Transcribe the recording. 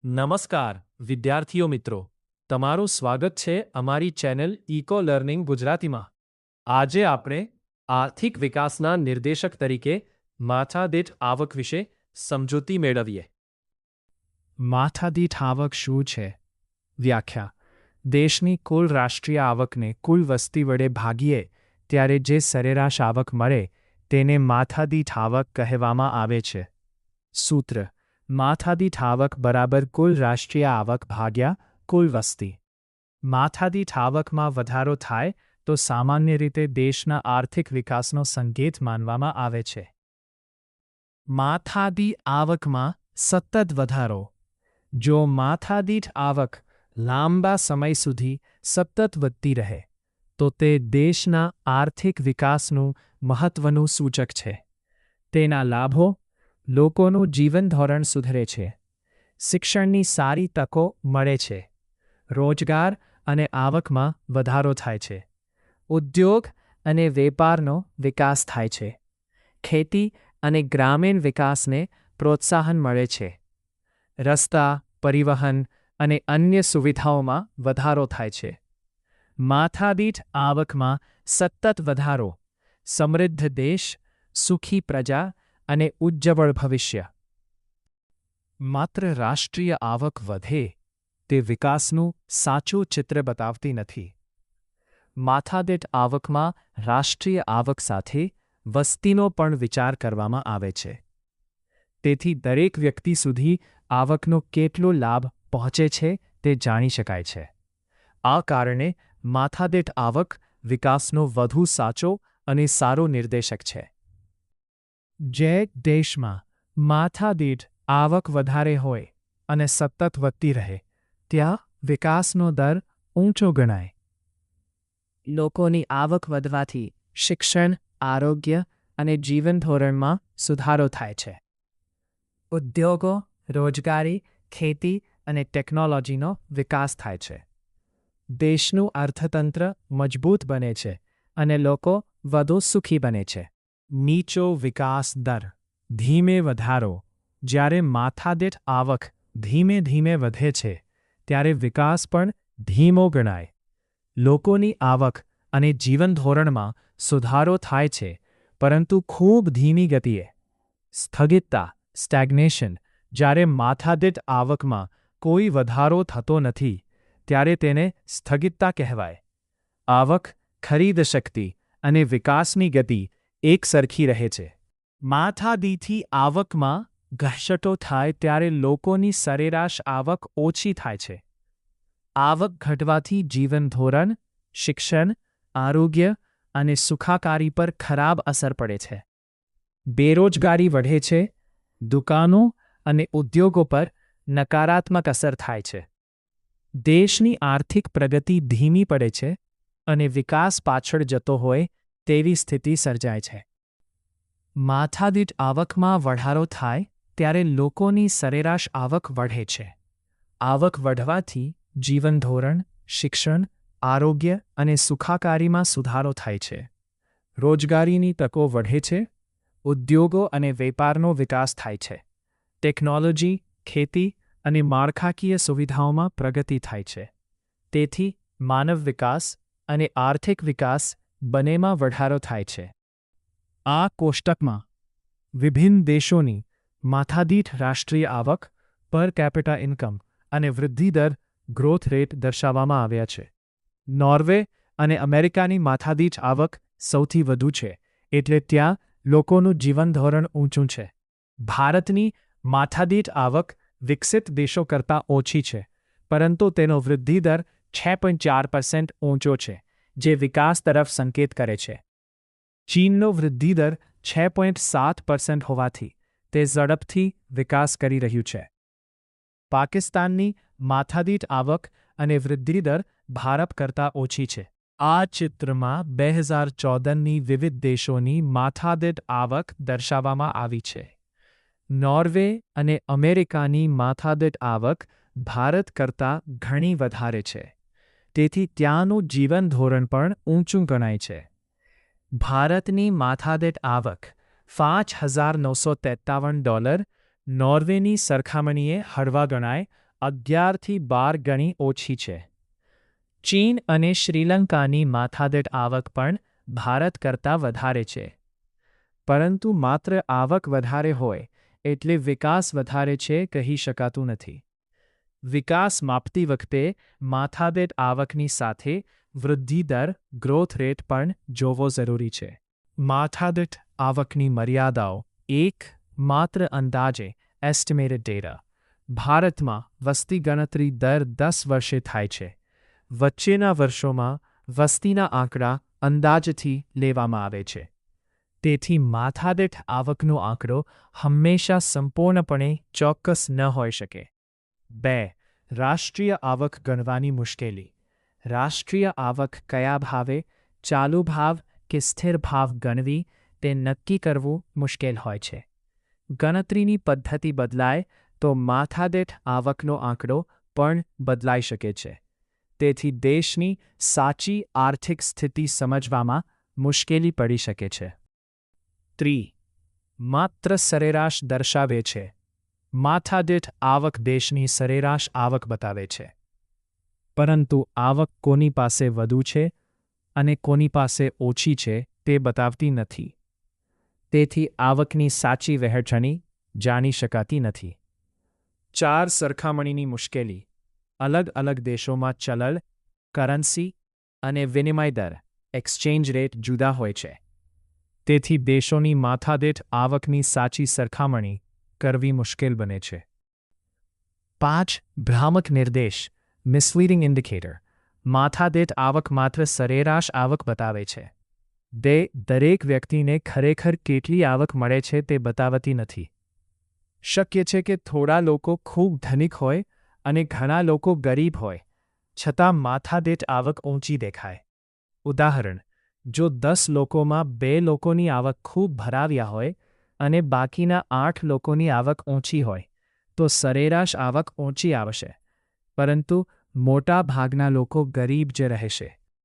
નમસ્કાર વિદ્યાર્થીઓ મિત્રો, તમારું સ્વાગત છે અમારી ચેનલ ઇકો લર્નિંગ ગુજરાતીમાં. આજે આપણે આર્થિક વિકાસના નિર્દેશક તરીકે માથાદીઠ આવક વિશે સમજૂતી મેળવીએ. માથાદીઠ આવક શું છે? વ્યાખ્યા: દેશની કુલ રાષ્ટ્રીય આવકને કુલ વસ્તી વડે ભાગીએ ત્યારે જે સરેરાશ આવક મળે તેને માથાદીઠ આવક કહેવામાં આવે છે. સૂત્ર: માથાદીઠ આવક બરાબર કુલ રાષ્ટ્રીય આવક ભાગ્યા કુલ વસ્તી. માથાદીઠ આવકમાં વધારો થાય તો સામાન્ય રીતે દેશના આર્થિક વિકાસનો સંકેત માનવામાં આવે છે. માથાદીઠ આવકમાં સતત વધારો: જો માથાદીઠ આવક લાંબા સમય સુધી સતત વધતી રહે તો તે દેશના આર્થિક વિકાસનું મહત્વનું સૂચક છે. તેના લાભો: લોકોનું જીવનધોરણ સુધરે છે, શિક્ષણની સારી તકો મળે છે, રોજગાર અને આવકમાં વધારો થાય છે, ઉદ્યોગ અને વેપારનો વિકાસ થાય છે, ખેતી અને ગ્રામીણ વિકાસને પ્રોત્સાહન મળે છે, રસ્તા, પરિવહન અને અન્ય સુવિધાઓમાં વધારો થાય છે. માથાદીઠ આવકમાં સતત વધારો: સમૃદ્ધ દેશ, સુખી પ્રજા અને ઉજ્જવળ ભવિષ્ય. માત્ર રાષ્ટ્રીય આવક વધે તે વિકાસનું સાચું ચિત્ર બતાવતી નથી. માથાદીઠ આવકમાં રાષ્ટ્રીય આવક સાથે વસ્તીનો પણ વિચાર કરવામાં આવે છે. તેથી દરેક વ્યક્તિ સુધી આવકનો કેટલો લાભ પહોંચે છે તે જાણી શકાય છે. આ કારણે માથાદીઠ આવક વિકાસનો વધુ સાચો અને સારો નિર્દેશક છે. જે દેશમાં માથાદીઠ આવક વધારે હોય અને સતત વધતી રહે ત્યાં વિકાસનો દર ઊંચો ગણાય. લોકોની આવક વધવાથી શિક્ષણ, આરોગ્ય અને જીવનધોરણમાં સુધારો થાય છે. ઉદ્યોગો, રોજગારી, ખેતી અને ટેકનોલોજીનો વિકાસ થાય છે. દેશનું અર્થતંત્ર મજબૂત બને છે અને લોકો વધુ સુખી બને છે. નીચો વિકાસ દર: ધીમે વધારો: જ્યારે માથાદીઠ આવક ધીમે ધીમે વધે છે ત્યારે વિકાસ પણ ધીમો ગણાય. લોકોની આવક અને જીવનધોરણમાં સુધારો થાય છે પરંતુ ખૂબ ધીમી ગતિએ. સ્થગિતતા સ્ટેગ્નેશન: જ્યારે માથાદીઠ આવકમાં કોઈ વધારો થતો નથી ત્યારે તેને સ્થગિતતા કહેવાય. આવક, ખરીદ શક્તિ અને વિકાસની ગતિ એકસરખી રહે છે. માથાદીઠ આવકમાં ઘટતો થાય ત્યારે લોકોની સરેરાશ આવક ઓછી થાય છે. આવક ઘટવાથી જીવનધોરણ, શિક્ષણ, આરોગ્ય અને સુખાકારી પર ખરાબ અસર પડે છે. બેરોજગારી વધે છે, દુકાનો અને ઉદ્યોગો પર નકારાત્મક અસર થાય છે. દેશની આર્થિક પ્રગતિ ધીમી પડે છે અને વિકાસ પાછળ જતો હોય તેવી સ્થિતિ સર્જાય છે. માથાદીઠ આવકમાં વધારો થાય ત્યારે લોકોની સરેરાશ આવક વધે છે. આવક વધવાથી જીવનધોરણ, શિક્ષણ, આરોગ્ય અને સુખાકારીમાં સુધારો થાય છે. રોજગારીની તકો વધે છે, ઉદ્યોગો અને વેપારનો વિકાસ થાય છે, ટેકનોલોજી, ખેતી અને માળખાકીય સુવિધાઓમાં પ્રગતિ થાય છે. તેથી માનવ વિકાસ અને આર્થિક વિકાસ બંનેમાં વધારો થાય છે. આ કોષ્ટકમાં વિભિન્ન દેશોની માથાદીઠ રાષ્ટ્રીય આવક, પર કેપિટા ઇન્કમ અને વૃદ્ધિ દર ગ્રોથ રેટ દર્શાવવામાં આવ્યા છે. નોર્વે અને અમેરિકાની માથાદીઠ આવક સૌથી વધુ છે એટલે ત્યાં લોકોનું જીવનધોરણ ઊંચું છે. ભારતની માથાદીઠ આવક વિકસિત દેશો કરતાં ઓછી છે પરંતુ તેનો વૃદ્ધિ દર 6.4% ઊંચો છે જે વિકાસ તરફ સંકેત કરે છે. ચીનનો વૃદ્ધિ દર 6.7% હોવાથી તે ઝડપથી વિકાસ કરી રહ્યું છે. પાકિસ્તાનની માથાદીઠ આવક અને વૃદ્ધિ દર ભારત કરતાં ઓછી છે. આ ચિત્રમાં 2014ની વિવિધ દેશોની માથાદીઠ આવક દર્શાવવામાં આવી છે. નોર્વે અને અમેરિકાની માથાદીઠ આવક ભારત કરતાં ઘણી વધારે છે. તેથી ત્યાંનું જીવનધોરણ પણ ઊંચું ગણાય છે. ભારતની માથાદીઠ આવક $5,953, નોર્વેની સરખામણીએ હળવા ગણાય 11થી 12 ગણી ઓછી છે. ચીન અને શ્રીલંકાની માથાદીઠ આવક પણ ભારત કરતાં વધારે છે. પરંતુ માત્ર આવક વધારે હોય એટલે વિકાસ વધારે છે કહી શકાતું નથી. વિકાસ માપતી વખતે માથાદીઠ આવકની સાથે વૃદ્ધિ દર ગ્રોથ રેટ પણ જોવો જરૂરી છે. માથાદીઠ આવકની મર્યાદાઓ. 1. માત્ર અંદાજે એસ્ટિમેટેડ ડેટા. ભારતમાં વસ્તી ગણતરી દર 10 વર્ષે થાય છે. વચ્ચેના વર્ષોમાં વસ્તીના આંકડા અંદાજથી લેવામાં આવે છે. તેથી માથાદીઠ આવકનો આંકડો હંમેશા સંપૂર્ણપણે ચોક્કસ ન હોઈ શકે. 2. રાષ્ટ્રીય આવક ગણવાની મુશ્કેલી. રાષ્ટ્રીય આવક કયા ભાવે, ચાલુ ભાવ કે સ્થિર ભાવ ગણવી તે નક્કી કરવું મુશ્કેલ હોય છે. ગણતરીની પદ્ધતિ બદલાય તો માથાદીઠ આવકનો આંકડો પણ બદલાઈ શકે છે. તેથી દેશની સાચી આર્થિક સ્થિતિ સમજવામાં મુશ્કેલી પડી શકે છે. 3. માત્ર સરેરાશ દર્શાવે છે. માથાદીઠ આવક દેશની સરેરાશ આવક બતાવે છે. પરંતુ આવક કોની પાસે વધુ છે અને કોની પાસે ઓછી છે તે બતાવતી નથી. તેથી આવકની સાચી વહેંચણી જાણી શકાતી નથી. 4. સરખામણીની મુશ્કેલી. અલગ અલગ દેશોમાં ચલણ, કરન્સી અને વિનિમય દર એક્સચેન્જ રેટ જુદા હોય છે. તેથી દેશોની માથાદીઠ આવકની સાચી સરખામણી કરવી મુશ્કેલ બને છે. 5. ભ્રામક નિર્દેશ મિસલીડિંગ ઇન્ડિકેટર. માથાદીઠ આવક માત્ર સરેરાશ આવક બતાવે છે. દરેક વ્યક્તિને ખરેખર કેટલી આવક મળે છે તે બતાવતી નથી. શક્ય છે કે થોડા લોકો ખૂબ ધનિક હોય અને ઘણા લોકો ગરીબ હોય, છતાં માથાદીઠ આવક ઊંચી દેખાય. ઉદાહરણ: જો 10 લોકોમાં 2 લોકોની આવક ખૂબ ભરાવ્યા હોય અને બાકીના 8 લોકોની આવક ઊંચી હોય, તો સરેરાશ આવક ઊંચી આવશે, પરંતુ મોટા ભાગના લોકો ગરીબ જ રહેશે.